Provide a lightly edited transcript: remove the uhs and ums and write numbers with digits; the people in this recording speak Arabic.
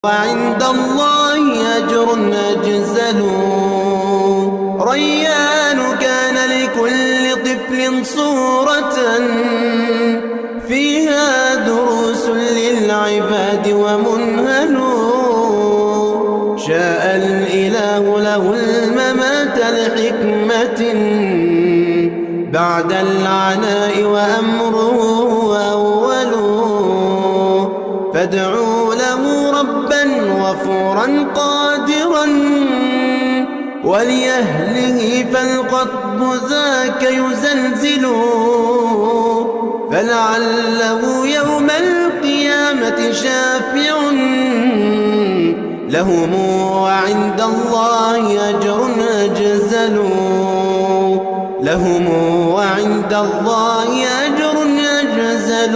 وعند الله أجر أجزل. ريان كان لكل طفل صورة فيها دروس للعباد ومنهل. شاء الإله له الممات لحكمة بعد العناء وأمره أول. فادعوا له ربا غفورا قادرا ولأهله فالقطب ذاك يزلزل. فلعله يوم القيامة شافع لهم وعند الله أجر أجزل. لهم وعند الله أجر أجزل.